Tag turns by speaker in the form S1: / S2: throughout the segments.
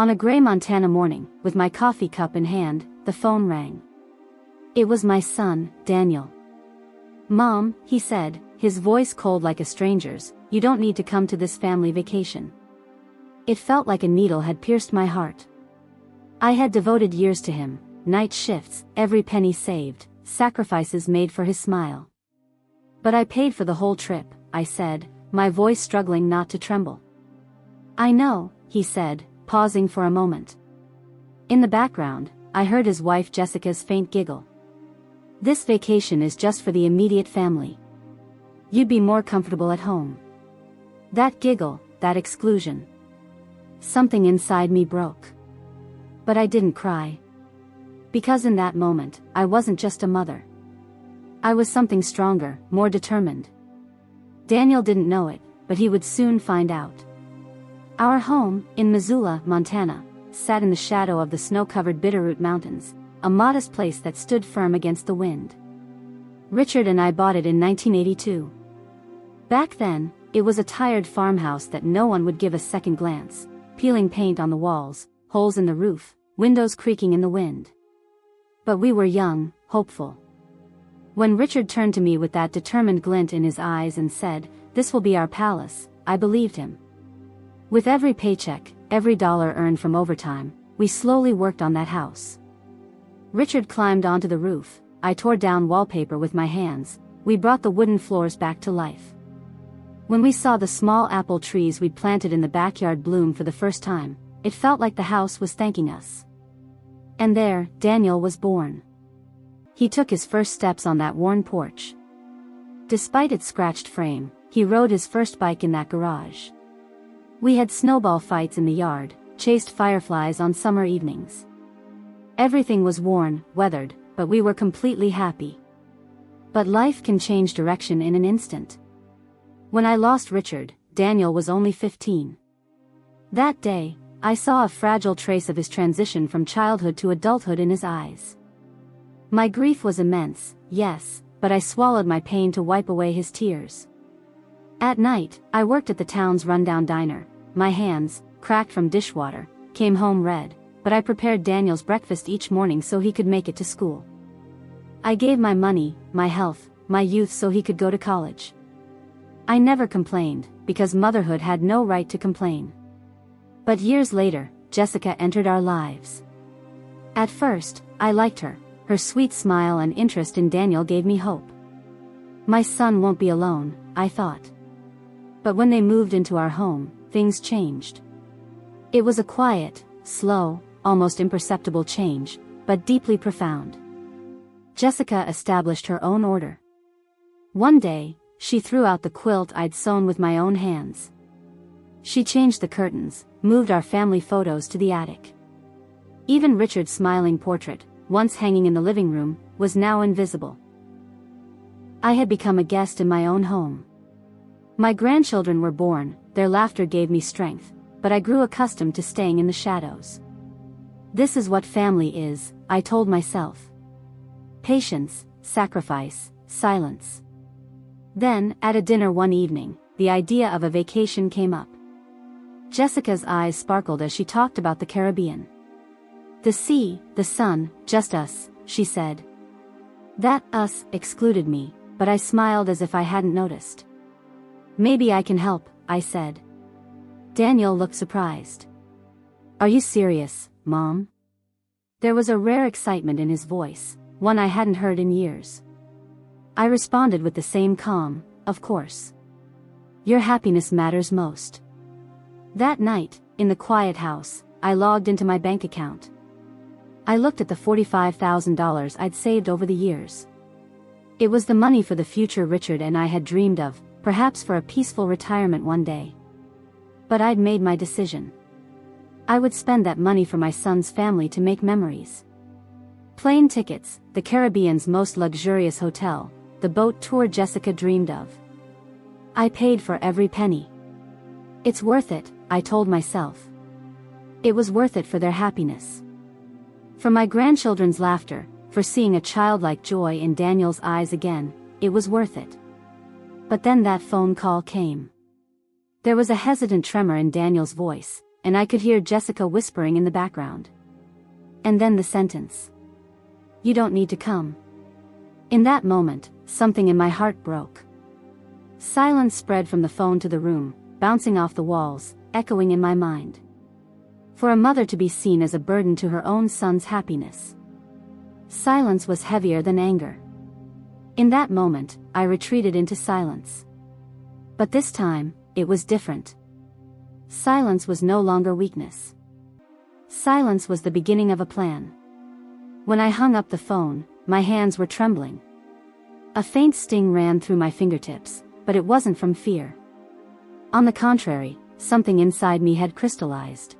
S1: On a gray Montana morning, with my coffee cup in hand, the phone rang. It was my son, Daniel. "Mom," he said, his voice cold like a stranger's, "you don't need to come to this family vacation." It felt like a needle had pierced my heart. I had devoted years to him, night shifts, every penny saved, sacrifices made for his smile. "But I paid for the whole trip," I said, my voice struggling not to tremble. "I know," he said, pausing for a moment. In the background, I heard his wife Jessica's faint giggle. "This vacation is just for the immediate family. You'd be more comfortable at home." That giggle, that exclusion. Something inside me broke. But I didn't cry. Because in that moment, I wasn't just a mother. I was something stronger, more determined. Daniel didn't know it, but he would soon find out. Our home, in Missoula, Montana, sat in the shadow of the snow-covered Bitterroot Mountains, a modest place that stood firm against the wind. Richard and I bought it in 1982. Back then, it was a tired farmhouse that no one would give a second glance, peeling paint on the walls, holes in the roof, windows creaking in the wind. But we were young, hopeful. When Richard turned to me with that determined glint in his eyes and said, "This will be our palace," I believed him. With every paycheck, every dollar earned from overtime, we slowly worked on that house. Richard climbed onto the roof, I tore down wallpaper with my hands, we brought the wooden floors back to life. When we saw the small apple trees we'd planted in the backyard bloom for the first time, it felt like the house was thanking us. And there, Daniel was born. He took his first steps on that worn porch. Despite its scratched frame, he rode his first bike in that garage. We had snowball fights in the yard, chased fireflies on summer evenings. Everything was worn, weathered, but we were completely happy. But life can change direction in an instant. When I lost Richard, Daniel was only 15. That day, I saw a fragile trace of his transition from childhood to adulthood in his eyes. My grief was immense, yes, but I swallowed my pain to wipe away his tears. At night, I worked at the town's rundown diner. My hands, cracked from dishwater, came home red, but I prepared Daniel's breakfast each morning so he could make it to school. I gave my money, my health, my youth so he could go to college. I never complained, because motherhood had no right to complain. But years later, Jessica entered our lives. At first, I liked her. Her sweet smile and interest in Daniel gave me hope. My son won't be alone, I thought. But when they moved into our home, things changed. It was a quiet, slow, almost imperceptible change, but deeply profound. Jessica established her own order. One day, she threw out the quilt I'd sewn with my own hands. She changed the curtains, moved our family photos to the attic. Even Richard's smiling portrait, once hanging in the living room, was now invisible. I had become a guest in my own home. My grandchildren were born, their laughter gave me strength, but I grew accustomed to staying in the shadows. This is what family is, I told myself. Patience, sacrifice, silence. Then, at a dinner one evening, the idea of a vacation came up. Jessica's eyes sparkled as she talked about the Caribbean. "The sea, the sun, just us," she said. That "us" excluded me, but I smiled as if I hadn't noticed. "Maybe I can help," I said. Daniel looked surprised. "Are you serious, Mom?" There was a rare excitement in his voice, one I hadn't heard in years. I responded with the same calm, "Of course. Your happiness matters most." That night, in the quiet house, I logged into my bank account. I looked at the $45,000 I'd saved over the years. It was the money for the future Richard and I had dreamed of, perhaps for a peaceful retirement one day. But I'd made my decision. I would spend that money for my son's family to make memories. Plane tickets, the Caribbean's most luxurious hotel, the boat tour Jessica dreamed of. I paid for every penny. It's worth it, I told myself. It was worth it for their happiness. For my grandchildren's laughter, for seeing a childlike joy in Daniel's eyes again, it was worth it. But then that phone call came. There was a hesitant tremor in Daniel's voice, and I could hear Jessica whispering in the background. And then the sentence. "You don't need to come." In that moment, something in my heart broke. Silence spread from the phone to the room, bouncing off the walls, echoing in my mind. For a mother to be seen as a burden to her own son's happiness. Silence was heavier than anger. In that moment, I retreated into silence. But this time, it was different. Silence was no longer weakness. Silence was the beginning of a plan. When I hung up the phone, my hands were trembling. A faint sting ran through my fingertips, but it wasn't from fear. On the contrary, something inside me had crystallized.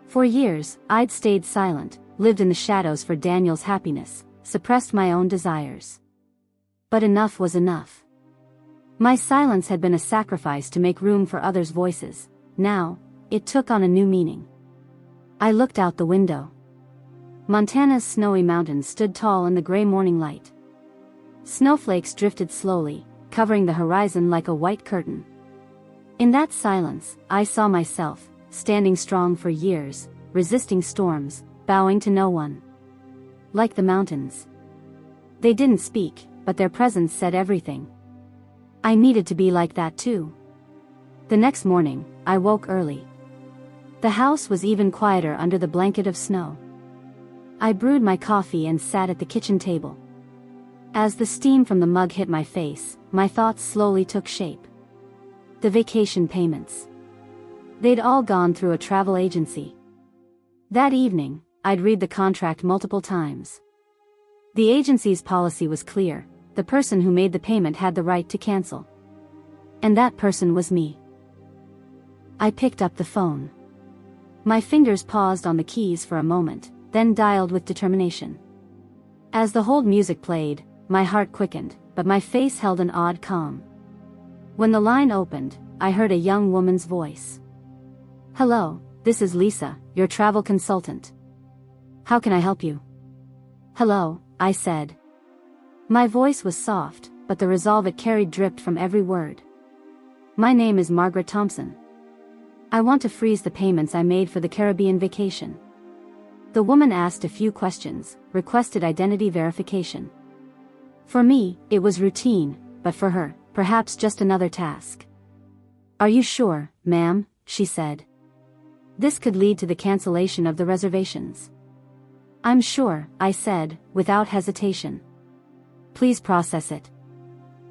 S1: For years, I'd stayed silent, lived in the shadows for Daniel's happiness, suppressed my own desires. But enough was enough. My silence had been a sacrifice to make room for others' voices. Now, it took on a new meaning. I looked out the window. Montana's snowy mountains stood tall in the gray morning light. Snowflakes drifted slowly, covering the horizon like a white curtain. In that silence, I saw myself, standing strong for years, resisting storms, bowing to no one. Like the mountains. They didn't speak, but their presence said everything. I needed to be like that too. The next morning, I woke early. The house was even quieter under the blanket of snow. I brewed my coffee and sat at the kitchen table. As the steam from the mug hit my face, my thoughts slowly took shape. The vacation payments. They'd all gone through a travel agency. That evening, I'd read the contract multiple times. The agency's policy was clear: the person who made the payment had the right to cancel. And that person was me. I picked up the phone. My fingers paused on the keys for a moment, then dialed with determination. As the hold music played, my heart quickened, but my face held an odd calm. When the line opened, I heard a young woman's voice. "Hello, this is Lisa, your travel consultant. How can I help you?" "Hello," I said. My voice was soft, but the resolve it carried dripped from every word. "My name is Margaret Thompson. I want to freeze the payments I made for the Caribbean vacation." The woman asked a few questions, requested identity verification. For me, it was routine, but for her, perhaps just another task. "Are you sure, ma'am?" she said. "This could lead to the cancellation of the reservations." "I'm sure," I said, without hesitation. "Please process it."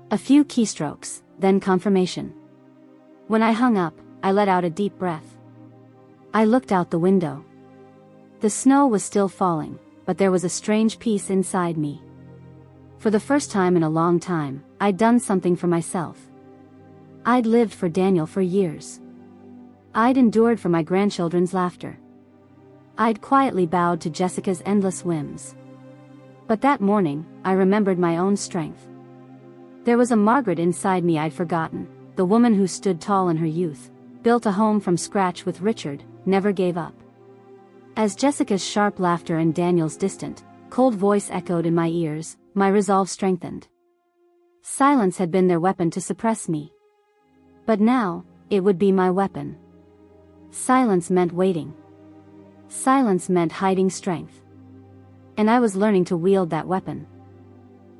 S1: A few keystrokes, then confirmation. When I hung up, I let out a deep breath. I looked out the window. The snow was still falling, but there was a strange peace inside me. For the first time in a long time, I'd done something for myself. I'd lived for Daniel for years. I'd endured for my grandchildren's laughter. I'd quietly bowed to Jessica's endless whims. But that morning, I remembered my own strength. There was a Margaret inside me I'd forgotten, the woman who stood tall in her youth, built a home from scratch with Richard, never gave up. As Jessica's sharp laughter and Daniel's distant, cold voice echoed in my ears, my resolve strengthened. Silence had been their weapon to suppress me. But now, it would be my weapon. Silence meant waiting. Silence meant hiding strength. And I was learning to wield that weapon.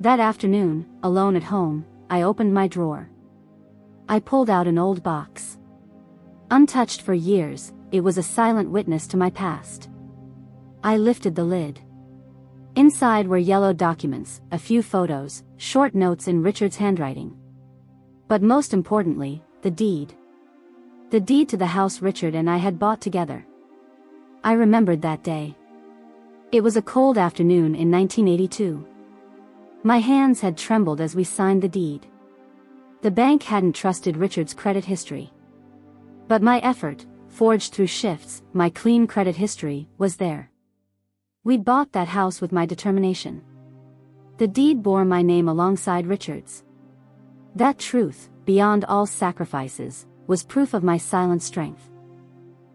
S1: That afternoon, alone at home, I opened my drawer. I pulled out an old box. Untouched for years, it was a silent witness to my past. I lifted the lid. Inside were yellowed documents, a few photos, short notes in Richard's handwriting. But most importantly, the deed. The deed to the house Richard and I had bought together. I remembered that day. It was a cold afternoon in 1982. My hands had trembled as we signed the deed. The bank hadn't trusted Richard's credit history. But my effort, forged through shifts, my clean credit history, was there. We'd bought that house with my determination. The deed bore my name alongside Richard's. That truth, beyond all sacrifices, was proof of my silent strength.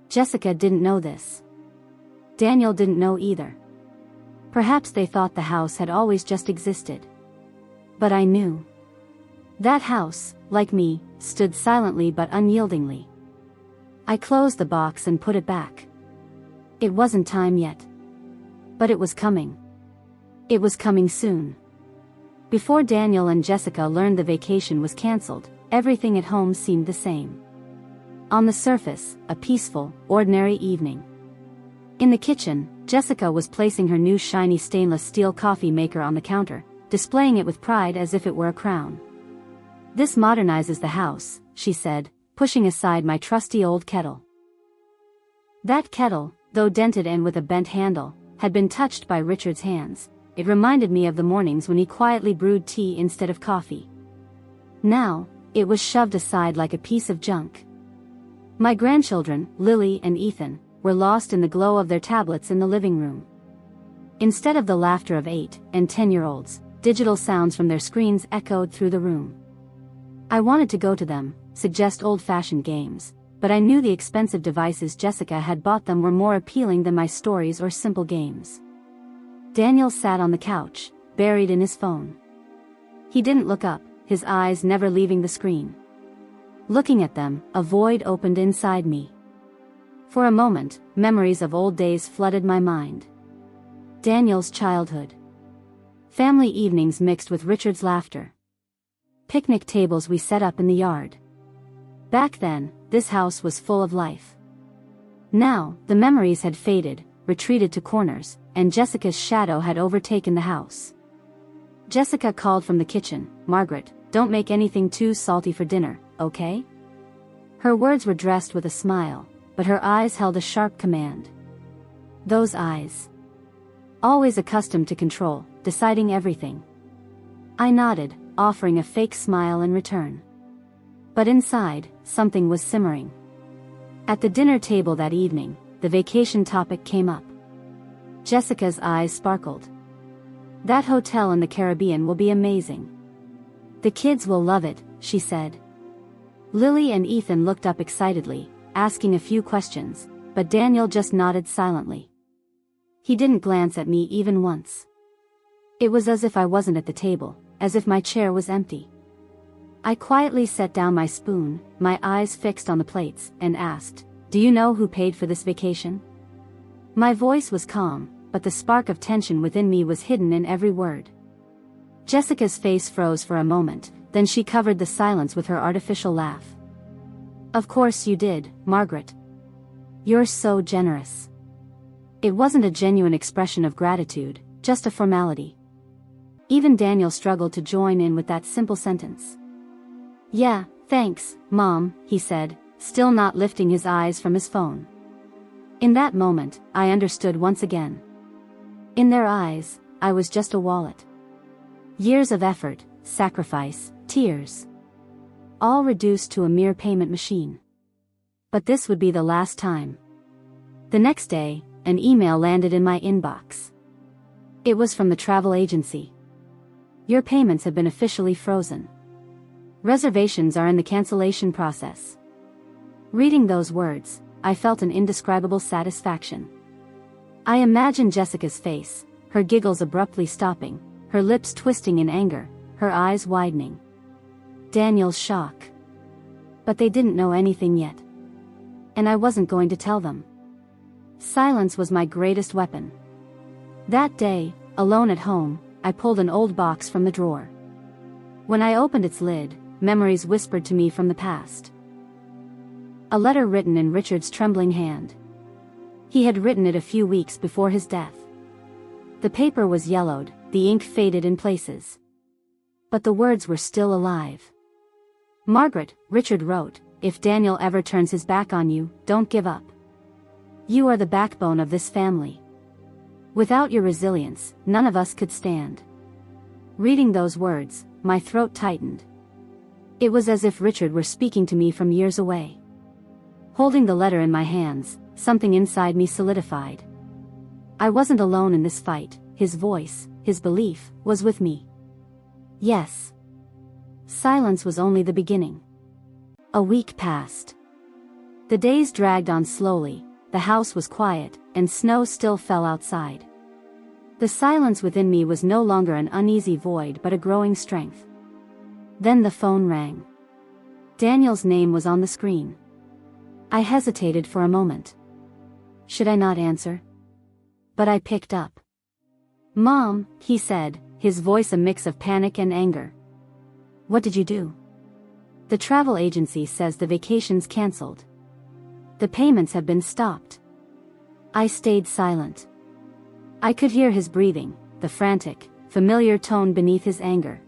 S1: Jessica didn't know this. Daniel didn't know either. Perhaps they thought the house had always just existed. But I knew. That house, like me, stood silently but unyieldingly. I closed the box and put it back. It wasn't time yet. But it was coming. It was coming soon. Before Daniel and Jessica learned the vacation was cancelled, everything at home seemed the same. On the surface, a peaceful, ordinary evening. In the kitchen, Jessica was placing her new shiny stainless steel coffee maker on the counter, displaying it with pride as if it were a crown. "This modernizes the house," she said, pushing aside my trusty old kettle. That kettle, though dented and with a bent handle, had been touched by Richard's hands. It reminded me of the mornings when he quietly brewed tea instead of coffee. Now, it was shoved aside like a piece of junk. My grandchildren, Lily and Ethan, were lost in the glow of their tablets in the living room. Instead of the laughter of 8- and 10-year-olds, digital sounds from their screens echoed through the room. I wanted to go to them, suggest old-fashioned games, but I knew the expensive devices Jessica had bought them were more appealing than my stories or simple games. Daniel sat on the couch, buried in his phone. He didn't look up, his eyes never leaving the screen. Looking at them, a void opened inside me. For a moment, memories of old days flooded my mind. Daniel's childhood. Family evenings mixed with Richard's laughter. Picnic tables we set up in the yard. Back then, this house was full of life. Now, the memories had faded, retreated to corners, and Jessica's shadow had overtaken the house. Jessica called from the kitchen, "Margaret, don't make anything too salty for dinner, okay?" Her words were dressed with a smile, but her eyes held a sharp command. Those eyes. Always accustomed to control, deciding everything. I nodded, offering a fake smile in return. But inside, something was simmering. At the dinner table that evening, the vacation topic came up. Jessica's eyes sparkled. "That hotel in the Caribbean will be amazing. The kids will love it," she said. Lily and Ethan looked up excitedly, asking a few questions, but Daniel just nodded silently. He didn't glance at me even once. It was as if I wasn't at the table, as if my chair was empty. I quietly set down my spoon, my eyes fixed on the plates, and asked, "Do you know who paid for this vacation?" My voice was calm, but the spark of tension within me was hidden in every word. Jessica's face froze for a moment, then she covered the silence with her artificial laugh. "Of course you did, Margaret. You're so generous." It wasn't a genuine expression of gratitude, just a formality. Even Daniel struggled to join in with that simple sentence. "Yeah, thanks, Mom," he said, still not lifting his eyes from his phone. In that moment, I understood once again. In their eyes, I was just a wallet. Years of effort, sacrifice, tears. All reduced to a mere payment machine. But this would be the last time. The next day, an email landed in my inbox. It was from the travel agency. "Your payments have been officially frozen. Reservations are in the cancellation process." Reading those words, I felt an indescribable satisfaction. I imagined Jessica's face, her giggles abruptly stopping, her lips twisting in anger, her eyes widening. Daniel's shock. But they didn't know anything yet. And I wasn't going to tell them. Silence was my greatest weapon. That day, alone at home, I pulled an old box from the drawer. When I opened its lid, memories whispered to me from the past. A letter written in Richard's trembling hand. He had written it a few weeks before his death. The paper was yellowed, the ink faded in places. But the words were still alive. "Margaret," Richard wrote, "if Daniel ever turns his back on you, don't give up. You are the backbone of this family. Without your resilience, none of us could stand." Reading those words, my throat tightened. It was as if Richard were speaking to me from years away. Holding the letter in my hands, something inside me solidified. I wasn't alone in this fight. His voice, his belief, was with me. Yes. Silence was only the beginning. A week passed. The days dragged on slowly, the house was quiet, and snow still fell outside. The silence within me was no longer an uneasy void but a growing strength. Then the phone rang. Daniel's name was on the screen. I hesitated for a moment. Should I not answer? But I picked up. "Mom," he said, his voice a mix of panic and anger. "What did you do?" "The travel agency says the vacation's cancelled. The payments have been stopped." I stayed silent. I could hear his breathing, the frantic, familiar tone beneath his anger.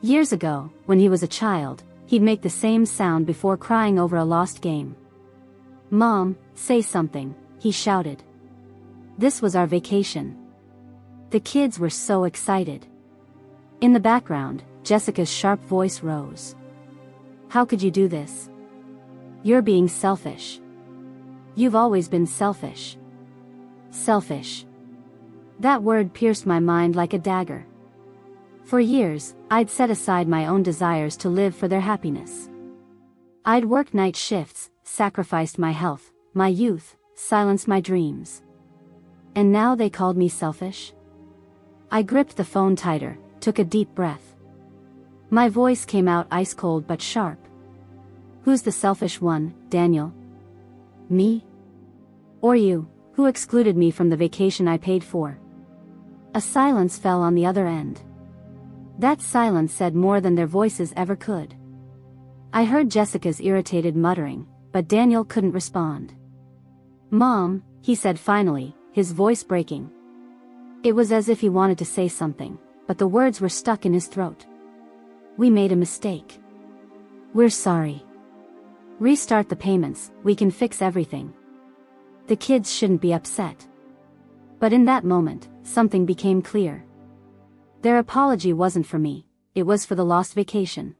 S1: Years ago, when he was a child, he'd make the same sound before crying over a lost game. "Mom, say something," he shouted. This was our vacation. The kids were so excited. In the background, Jessica's sharp voice rose. "How could you do this? You're being selfish. You've always been selfish." Selfish. That word pierced my mind like a dagger. For years, I'd set aside my own desires to live for their happiness. I'd worked night shifts, sacrificed my health, my youth, silenced my dreams. And now they called me selfish? I gripped the phone tighter, took a deep breath. My voice came out ice-cold but sharp. "Who's the selfish one, Daniel? Me? Or you, who excluded me from the vacation I paid for?" A silence fell on the other end. That silence said more than their voices ever could. I heard Jessica's irritated muttering, but Daniel couldn't respond. "Mom," he said finally, his voice breaking. It was as if he wanted to say something, but the words were stuck in his throat. "We made a mistake. We're sorry. Restart the payments, we can fix everything. The kids shouldn't be upset." But in that moment, something became clear. Their apology wasn't for me, it was for the lost vacation.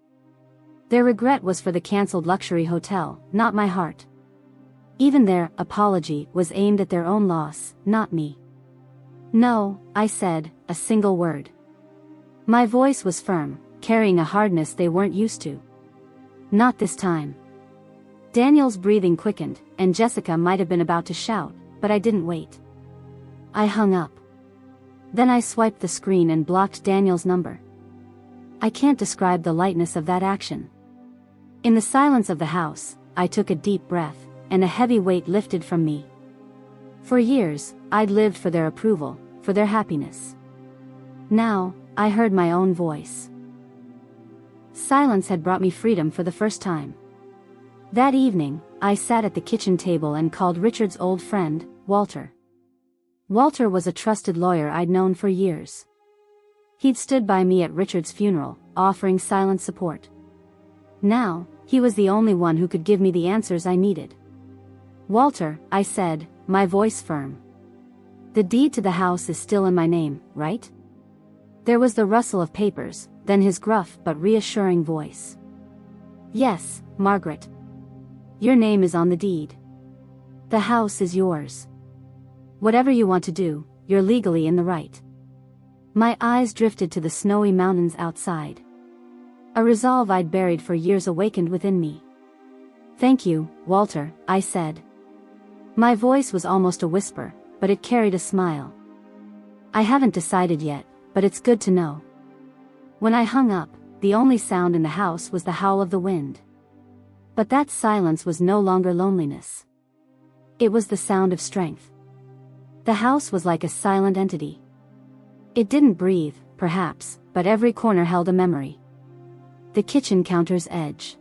S1: Their regret was for the cancelled luxury hotel, not my heart. Even their apology was aimed at their own loss, not me. "No," I said, a single word. My voice was firm, carrying a hardness they weren't used to. "Not this time." Daniel's breathing quickened, and Jessica might have been about to shout, but I didn't wait. I hung up. Then I swiped the screen and blocked Daniel's number. I can't describe the lightness of that action. In the silence of the house, I took a deep breath, and a heavy weight lifted from me. For years, I'd lived for their approval, for their happiness. Now, I heard my own voice. Silence had brought me freedom for the first time. That evening, I sat at the kitchen table and called Richard's old friend, Walter. Walter was a trusted lawyer I'd known for years. He'd stood by me at Richard's funeral, offering silent support. Now, he was the only one who could give me the answers I needed. "Walter," I said, my voice firm. "The deed to the house is still in my name, right?" There was the rustle of papers, then his gruff but reassuring voice. "Yes, Margaret. Your name is on the deed. The house is yours. Whatever you want to do, you're legally in the right." My eyes drifted to the snowy mountains outside. A resolve I'd buried for years awakened within me. "Thank you, Walter," I said. My voice was almost a whisper, but it carried a smile. "I haven't decided yet, but it's good to know." When I hung up, the only sound in the house was the howl of the wind. But that silence was no longer loneliness. It was the sound of strength. The house was like a silent entity. It didn't breathe, perhaps, but every corner held a memory. The kitchen counter's edge.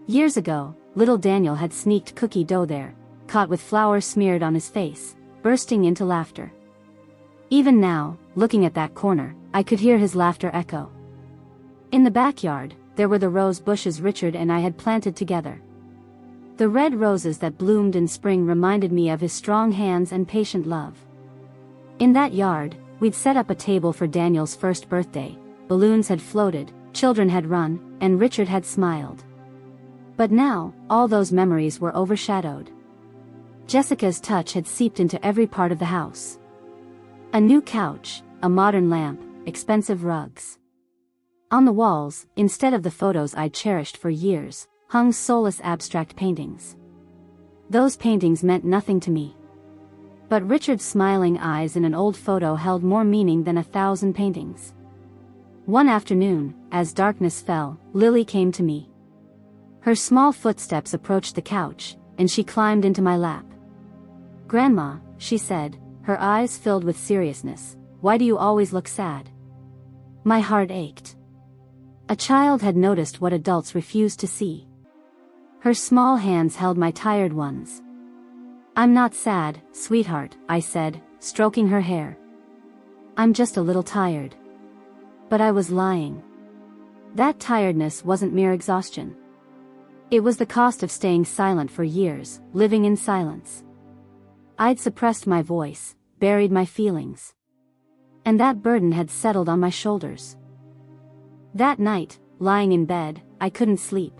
S1: Years ago, little Daniel had sneaked cookie dough there, caught with flour smeared on his face, bursting into laughter. Even now, looking at that corner, I could hear his laughter echo. In the backyard, there were the rose bushes Richard and I had planted together. The red roses that bloomed in spring reminded me of his strong hands and patient love. In that yard, we'd set up a table for Daniel's first birthday. Balloons had floated, children had run, and Richard had smiled. But now, all those memories were overshadowed. Jessica's touch had seeped into every part of the house. A new couch, a modern lamp, expensive rugs. On the walls, instead of the photos I'd cherished for years, hung soulless abstract paintings. Those paintings meant nothing to me. But Richard's smiling eyes in an old photo held more meaning than 1,000 paintings. One afternoon, as darkness fell, Lily came to me. Her small footsteps approached the couch, and she climbed into my lap. "Grandma," she said, her eyes filled with seriousness, "why do you always look sad?" My heart ached. A child had noticed what adults refused to see. Her small hands held my tired ones. "I'm not sad, sweetheart," I said, stroking her hair. "I'm just a little tired." But I was lying. That tiredness wasn't mere exhaustion. It was the cost of staying silent for years, living in silence. I'd suppressed my voice, buried my feelings. And that burden had settled on my shoulders. That night, lying in bed, I couldn't sleep.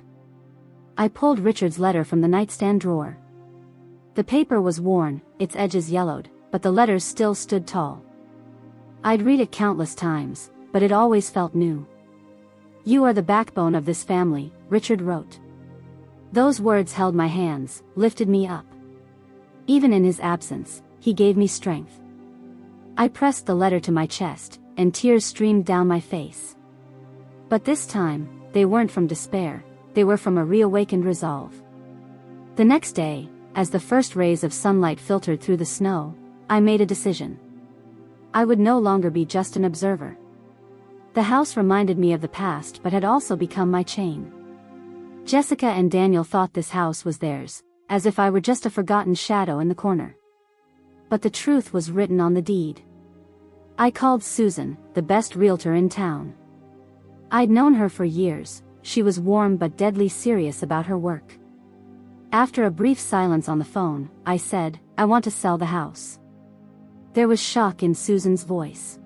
S1: I pulled Richard's letter from the nightstand drawer. The paper was worn, its edges yellowed, but the letters still stood tall. I'd read it countless times, but it always felt new. "You are the backbone of this family," Richard wrote. Those words held my hands, lifted me up. Even in his absence, he gave me strength. I pressed the letter to my chest, and tears streamed down my face. But this time, they weren't from despair, they were from a reawakened resolve. The next day, as the first rays of sunlight filtered through the snow, I made a decision. I would no longer be just an observer. The house reminded me of the past but had also become my chain. Jessica and Daniel thought this house was theirs, as if I were just a forgotten shadow in the corner. But the truth was written on the deed. I called Susan, the best realtor in town. I'd known her for years, she was warm but deadly serious about her work. After a brief silence on the phone, I said, "I want to sell the house." There was shock in Susan's voice.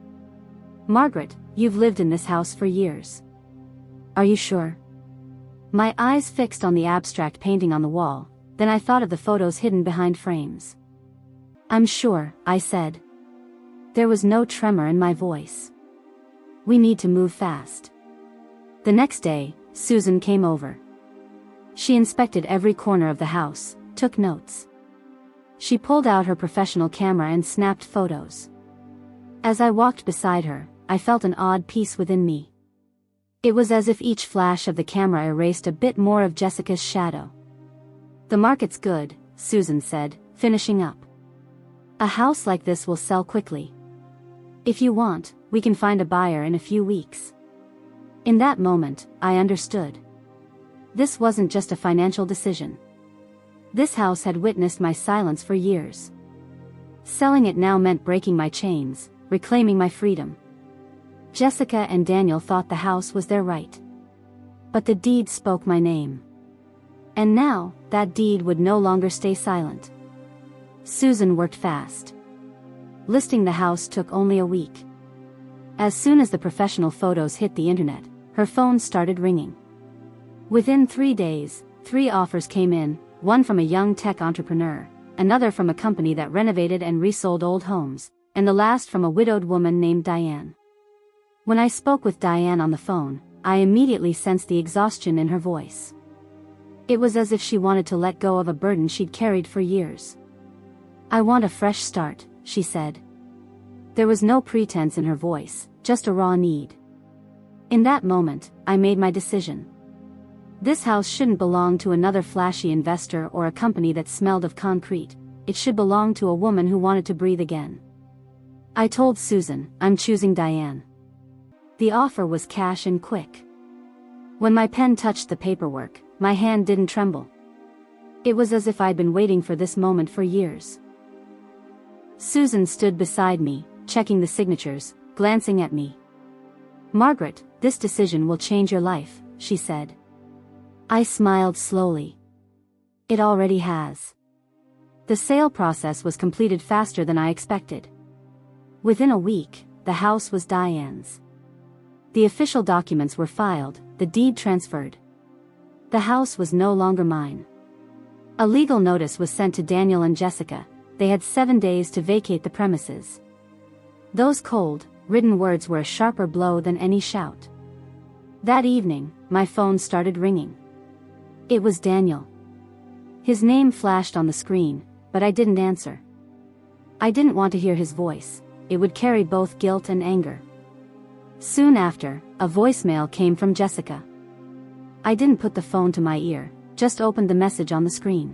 S1: "Margaret, you've lived in this house for years. Are you sure?" My eyes fixed on the abstract painting on the wall, then I thought of the photos hidden behind frames. "I'm sure," I said. There was no tremor in my voice. "We need to move fast." The next day, Susan came over. She inspected every corner of the house, took notes. She pulled out her professional camera and snapped photos. As I walked beside her, I felt an odd peace within me. It was as if each flash of the camera erased a bit more of Jessica's shadow. "The market's good," Susan said, finishing up. "A house like this will sell quickly. If you want, we can find a buyer in a few weeks." In that moment, I understood. This wasn't just a financial decision. This house had witnessed my silence for years. Selling it now meant breaking my chains, reclaiming my freedom. Jessica and Daniel thought the house was their right. But the deed spoke my name. And now, that deed would no longer stay silent. Susan worked fast. Listing the house took only a week. As soon as the professional photos hit the internet, her phone started ringing. Within 3 days, 3 offers came in, one from a young tech entrepreneur, another from a company that renovated and resold old homes, and the last from a widowed woman named Diane. When I spoke with Diane on the phone, I immediately sensed the exhaustion in her voice. It was as if she wanted to let go of a burden she'd carried for years. "I want a fresh start," she said. There was no pretense in her voice, just a raw need. In that moment, I made my decision. This house shouldn't belong to another flashy investor or a company that smelled of concrete. It should belong to a woman who wanted to breathe again. I told Susan, "I'm choosing Diane." The offer was cash and quick. When my pen touched the paperwork, my hand didn't tremble. It was as if I'd been waiting for this moment for years. Susan stood beside me, checking the signatures, glancing at me. "Margaret, this decision will change your life," she said. I smiled slowly. It already has. The sale process was completed faster than I expected. Within a week, the house was Diane's. The official documents were filed, the deed transferred. The house was no longer mine. A legal notice was sent to Daniel and Jessica. They had 7 days to vacate the premises. Those cold, written words were a sharper blow than any shout. That evening, my phone started ringing. It was Daniel. His name flashed on the screen, but I didn't answer. I didn't want to hear his voice. It would carry both guilt and anger. Soon after, a voicemail came from Jessica. I didn't put the phone to my ear, just opened the message on the screen.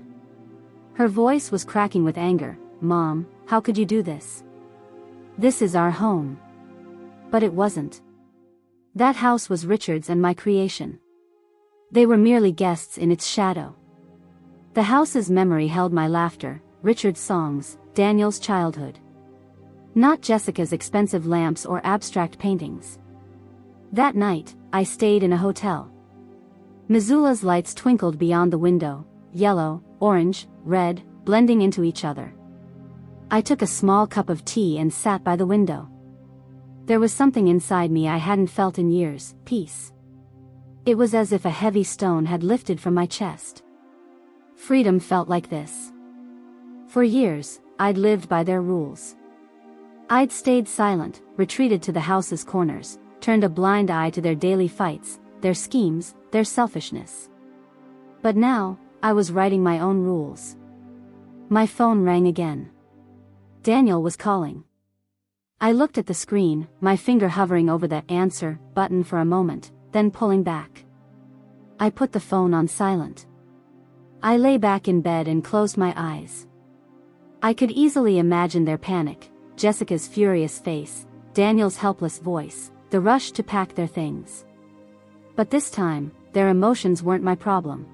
S1: Her voice was cracking with anger. "Mom, how could you do this? This is our home." But it wasn't. That house was Richard's and my creation. They were merely guests in its shadow. The house's memory held my laughter, Richard's songs, Daniel's childhood. Not Jessica's expensive lamps or abstract paintings. That night, I stayed in a hotel. Missoula's lights twinkled beyond the window, yellow, orange, red, blending into each other. I took a small cup of tea and sat by the window. There was something inside me I hadn't felt in years, peace. It was as if a heavy stone had lifted from my chest. Freedom felt like this. For years, I'd lived by their rules. I'd stayed silent, retreated to the house's corners, turned a blind eye to their daily fights, their schemes, their selfishness. But now, I was writing my own rules. My phone rang again. Daniel was calling. I looked at the screen, my finger hovering over the answer button for a moment, then pulling back. I put the phone on silent. I lay back in bed and closed my eyes. I could easily imagine their panic, Jessica's furious face, Daniel's helpless voice, the rush to pack their things. But this time, their emotions weren't my problem.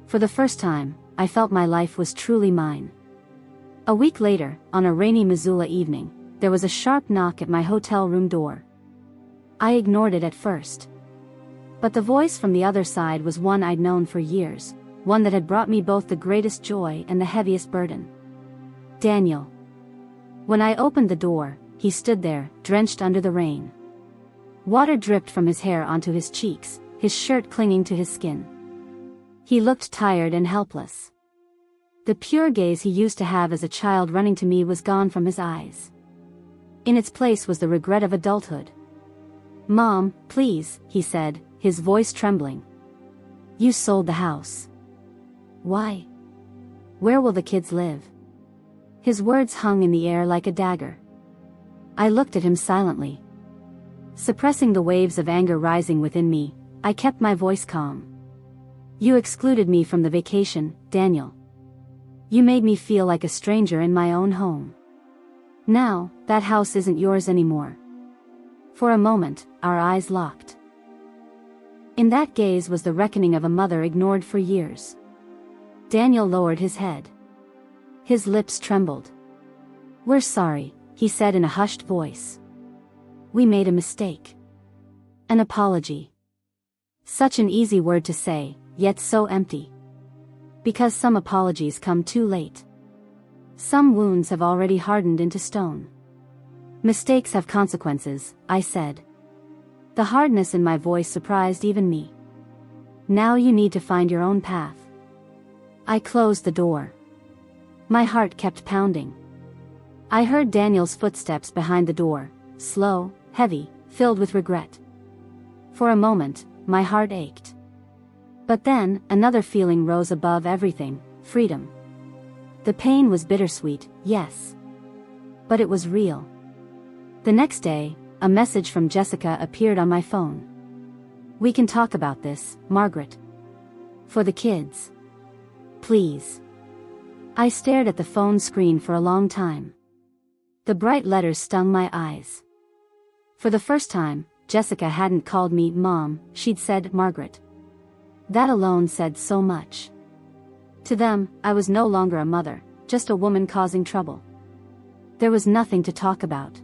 S1: For the first time, I felt my life was truly mine. A week later, on a rainy Missoula evening, there was a sharp knock at my hotel room door. I ignored it at first. But the voice from the other side was one I'd known for years, one that had brought me both the greatest joy and the heaviest burden. Daniel. When I opened the door, he stood there, drenched under the rain. Water dripped from his hair onto his cheeks, his shirt clinging to his skin. He looked tired and helpless. The pure gaze he used to have as a child running to me was gone from his eyes. In its place was the regret of adulthood. "Mom, please," he said, his voice trembling. "You sold the house. Why? Where will the kids live?" His words hung in the air like a dagger. I looked at him silently. Suppressing the waves of anger rising within me, I kept my voice calm. "You excluded me from the vacation, Daniel. You made me feel like a stranger in my own home. Now, that house isn't yours anymore." For a moment, our eyes locked. In that gaze was the reckoning of a mother ignored for years. Daniel lowered his head. His lips trembled. "We're sorry," he said in a hushed voice. "We made a mistake." An apology. Such an easy word to say, yet so empty. Because some apologies come too late. Some wounds have already hardened into stone. "Mistakes have consequences," I said. The hardness in my voice surprised even me. "Now you need to find your own path." I closed the door. My heart kept pounding. I heard Daniel's footsteps behind the door, slow, heavy, filled with regret. For a moment, my heart ached. But then, another feeling rose above everything: freedom. The pain was bittersweet, yes. But it was real. The next day, a message from Jessica appeared on my phone. "We can talk about this, Margaret. For the kids. Please." I stared at the phone screen for a long time. The bright letters stung my eyes. For the first time, Jessica hadn't called me Mom, she'd said Margaret. That alone said so much. To them, I was no longer a mother, just a woman causing trouble. There was nothing to talk about.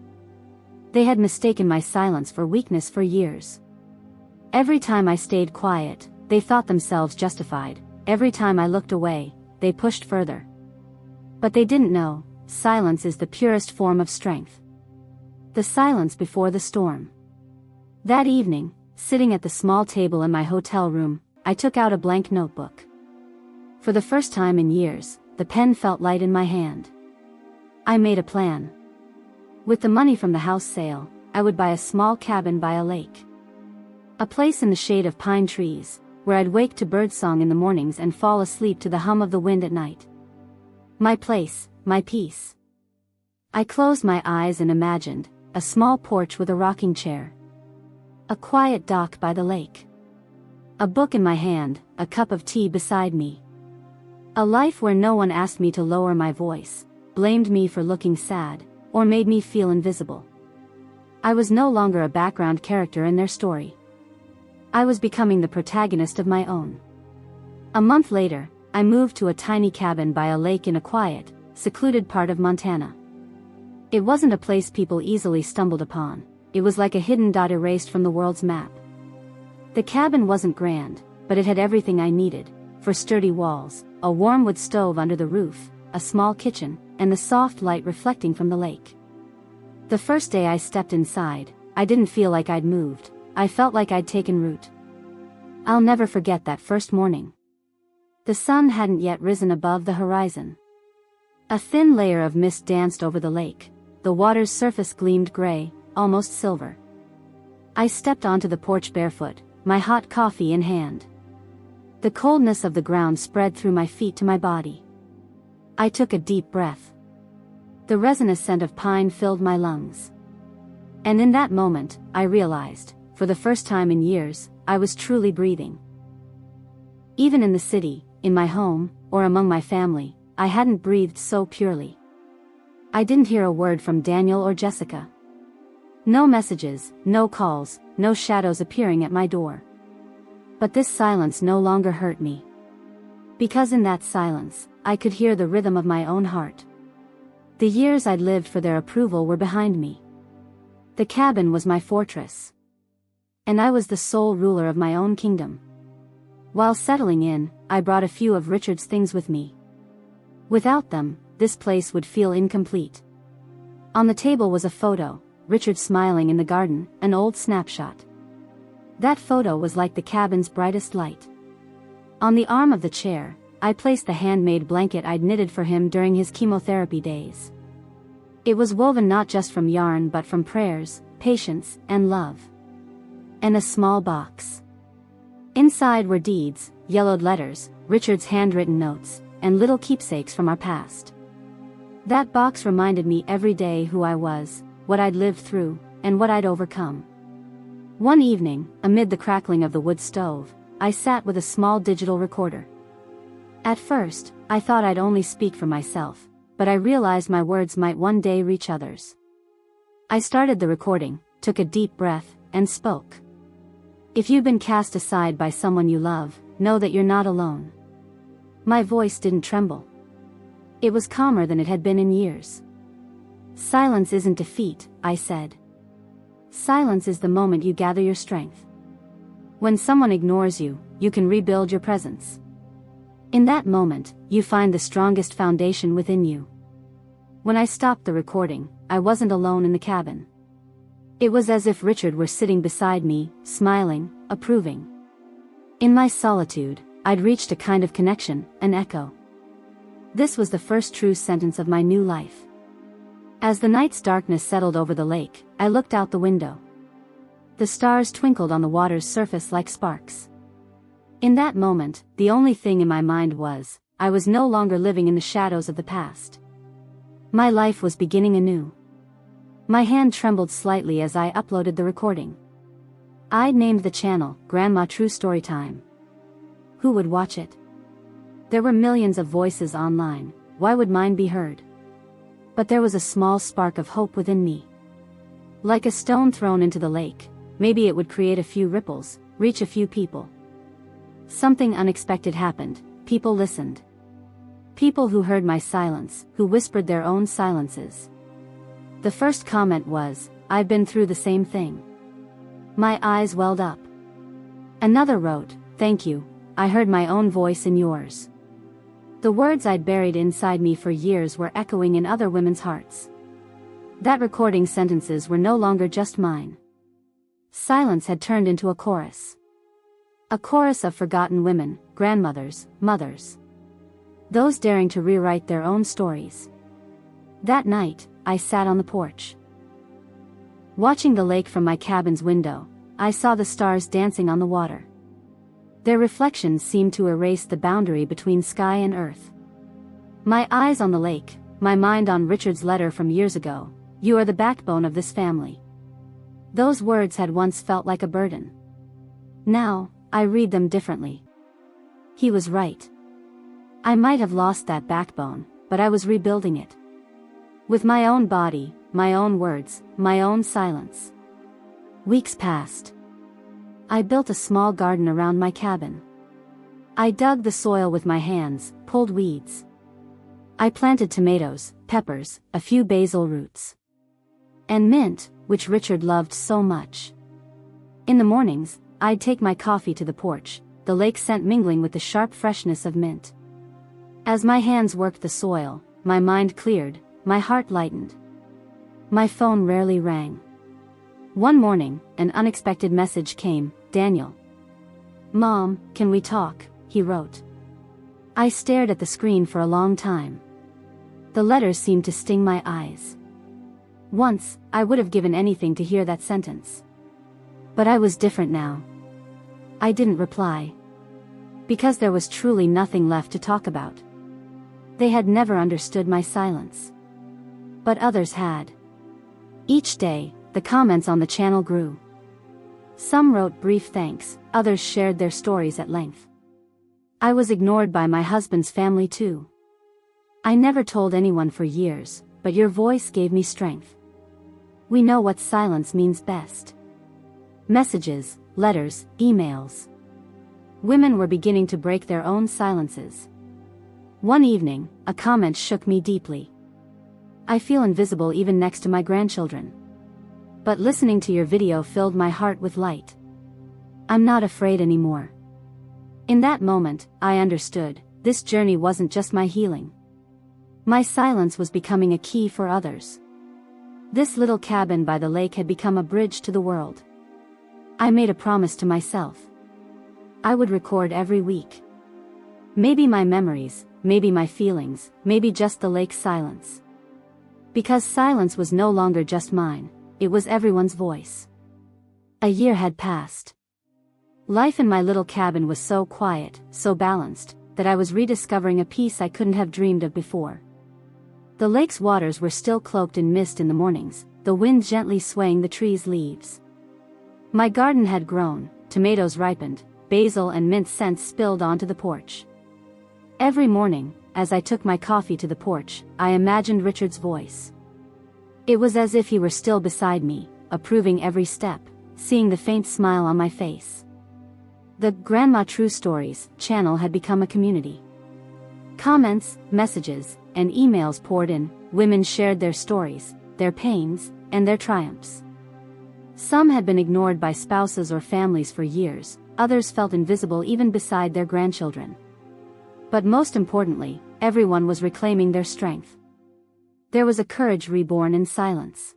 S1: They had mistaken my silence for weakness for years. Every time I stayed quiet, they thought themselves justified. Every time I looked away, they pushed further. But they didn't know, silence is the purest form of strength. The silence before the storm. That evening, sitting at the small table in my hotel room, I took out a blank notebook. For the first time in years, the pen felt light in my hand. I made a plan. With the money from the house sale, I would buy a small cabin by a lake. A place in the shade of pine trees, where I'd wake to birdsong in the mornings and fall asleep to the hum of the wind at night. My place, my peace. I closed my eyes and imagined a small porch with a rocking chair. A quiet dock by the lake. A book in my hand, a cup of tea beside me. A life where no one asked me to lower my voice, blamed me for looking sad, or made me feel invisible. I was no longer a background character in their story. I was becoming the protagonist of my own. A month later, I moved to a tiny cabin by a lake in a quiet, secluded part of Montana. It wasn't a place people easily stumbled upon. It was like a hidden dot erased from the world's map. The cabin wasn't grand, but it had everything I needed: for sturdy walls, a warm wood stove under the roof, a small kitchen, and the soft light reflecting from the lake. The first day I stepped inside, I didn't feel like I'd moved. I felt like I'd taken root. I'll never forget that first morning. The sun hadn't yet risen above the horizon. A thin layer of mist danced over the lake. The water's surface gleamed gray, almost silver. I stepped onto the porch barefoot, my hot coffee in hand. The coldness of the ground spread through my feet to my body. I took a deep breath. The resinous scent of pine filled my lungs. And in that moment, I realized, for the first time in years, I was truly breathing. Even in the city, in my home, or among my family, I hadn't breathed so purely. I didn't hear a word from Daniel or Jessica. No messages, no calls, no shadows appearing at my door. But this silence no longer hurt me. Because in that silence, I could hear the rhythm of my own heart. The years I'd lived for their approval were behind me. The cabin was my fortress. And I was the sole ruler of my own kingdom. While settling in, I brought a few of Richard's things with me. Without them, this place would feel incomplete. On the table was a photo, Richard smiling in the garden, an old snapshot. That photo was like the cabin's brightest light. On the arm of the chair, I placed the handmade blanket I'd knitted for him during his chemotherapy days. It was woven not just from yarn but from prayers, patience, and love. And a small box. Inside were deeds, yellowed letters, Richard's handwritten notes, and little keepsakes from our past. That box reminded me every day who I was, what I'd lived through, and what I'd overcome. One evening, amid the crackling of the wood stove, I sat with a small digital recorder. At first, I thought I'd only speak for myself, but I realized my words might one day reach others. I started the recording, took a deep breath, and spoke. If you've been cast aside by someone you love, know that you're not alone. My voice didn't tremble. It was calmer than it had been in years. Silence isn't defeat, I said. Silence is the moment you gather your strength. When someone ignores you, you can rebuild your presence. In that moment, you find the strongest foundation within you. When I stopped the recording, I wasn't alone in the cabin. It was as if Richard were sitting beside me, smiling, approving. In my solitude, I'd reached a kind of connection, an echo. This was the first true sentence of my new life. As the night's darkness settled over the lake, I looked out the window. The stars twinkled on the water's surface like sparks. In that moment, the only thing in my mind was, I was no longer living in the shadows of the past. My life was beginning anew. My hand trembled slightly as I uploaded the recording. I'd named the channel, Grandma True Storytime. Who would watch it? There were millions of voices online, why would mine be heard? But there was a small spark of hope within me. Like a stone thrown into the lake, maybe it would create a few ripples, reach a few people. Something unexpected happened, people listened. People who heard my silence, who whispered their own silences. The first comment was, "I've been through the same thing." My eyes welled up. Another wrote, "Thank you, I heard my own voice in yours." The words I'd buried inside me for years were echoing in other women's hearts. That recording's sentences were no longer just mine. Silence had turned into a chorus. A chorus of forgotten women, grandmothers, mothers. Those daring to rewrite their own stories. That night, I sat on the porch. Watching the lake from my cabin's window, I saw the stars dancing on the water. Their reflections seemed to erase the boundary between sky and earth. My eyes on the lake, my mind on Richard's letter from years ago, "You are the backbone of this family." Those words had once felt like a burden. Now, I read them differently. He was right. I might have lost that backbone, but I was rebuilding it. With my own body, my own words, my own silence. Weeks passed. I built a small garden around my cabin. I dug the soil with my hands, pulled weeds. I planted tomatoes, peppers, a few basil roots. And mint, which Richard loved so much. In the mornings, I'd take my coffee to the porch, the lake scent mingling with the sharp freshness of mint. As my hands worked the soil, my mind cleared, my heart lightened. My phone rarely rang. One morning, an unexpected message came. "Daniel. Mom, can we talk?" he wrote. I stared at the screen for a long time. The letters seemed to sting my eyes. Once, I would have given anything to hear that sentence. But I was different now. I didn't reply. Because there was truly nothing left to talk about. They had never understood my silence. But others had. Each day, the comments on the channel grew. Some wrote brief thanks, others shared their stories at length. I was ignored by my husband's family too. I never told anyone for years, but your voice gave me strength. We know what silence means best. Messages, letters, emails. Women were beginning to break their own silences. One evening, a comment shook me deeply. "I feel invisible even next to my grandchildren. But listening to your video filled my heart with light. I'm not afraid anymore." In that moment, I understood, this journey wasn't just my healing. My silence was becoming a key for others. This little cabin by the lake had become a bridge to the world. I made a promise to myself. I would record every week. Maybe my memories, maybe my feelings, maybe just the lake's silence. Because silence was no longer just mine. It was everyone's voice. A year had passed. Life in my little cabin was so quiet, so balanced, that I was rediscovering a peace I couldn't have dreamed of before. The lake's waters were still cloaked in mist in the mornings, the wind gently swaying the trees' leaves. My garden had grown, tomatoes ripened, basil and mint scents spilled onto the porch. Every morning, as I took my coffee to the porch, I imagined Richard's voice. It was as if he were still beside me, approving every step, seeing the faint smile on my face. The Grandma True Stories channel had become a community. Comments, messages, and emails poured in, women shared their stories, their pains, and their triumphs. Some had been ignored by spouses or families for years, others felt invisible even beside their grandchildren. But most importantly, everyone was reclaiming their strength. There was a courage reborn in silence.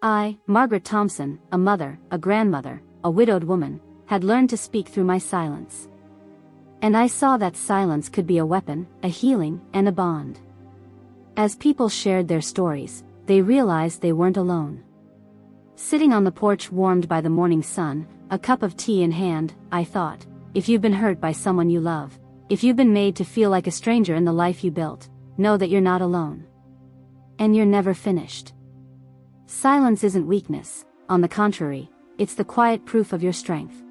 S1: I, Margaret Thompson, a mother, a grandmother, a widowed woman, had learned to speak through my silence. And I saw that silence could be a weapon, a healing, and a bond. As people shared their stories, they realized they weren't alone. Sitting on the porch warmed by the morning sun, a cup of tea in hand, I thought, if you've been hurt by someone you love, if you've been made to feel like a stranger in the life you built, know that you're not alone. And you're never finished. Silence isn't weakness, on the contrary, it's the quiet proof of your strength.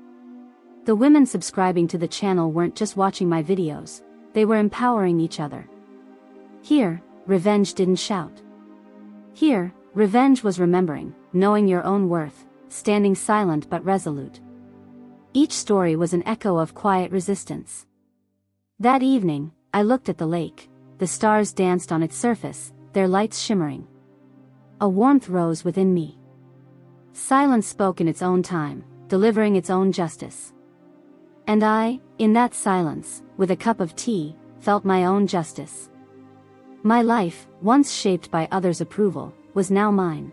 S1: The women subscribing to the channel weren't just watching my videos, they were empowering each other. Here, revenge didn't shout. Here, revenge was remembering, knowing your own worth, standing silent but resolute. Each story was an echo of quiet resistance. That evening, I looked at the lake. The stars danced on its surface, their lights shimmering. A warmth rose within me. Silence spoke in its own time, delivering its own justice. And I, in that silence, with a cup of tea, felt my own justice. My life, once shaped by others' approval, was now mine.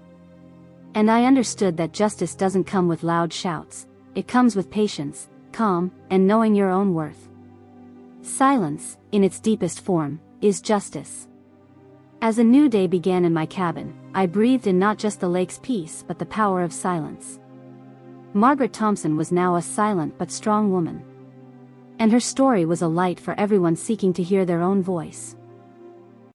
S1: And I understood that justice doesn't come with loud shouts, it comes with patience, calm, and knowing your own worth. Silence, in its deepest form, is justice. As a new day began in my cabin, I breathed in not just the lake's peace but the power of silence. Margaret Thompson was now a silent but strong woman. And her story was a light for everyone seeking to hear their own voice.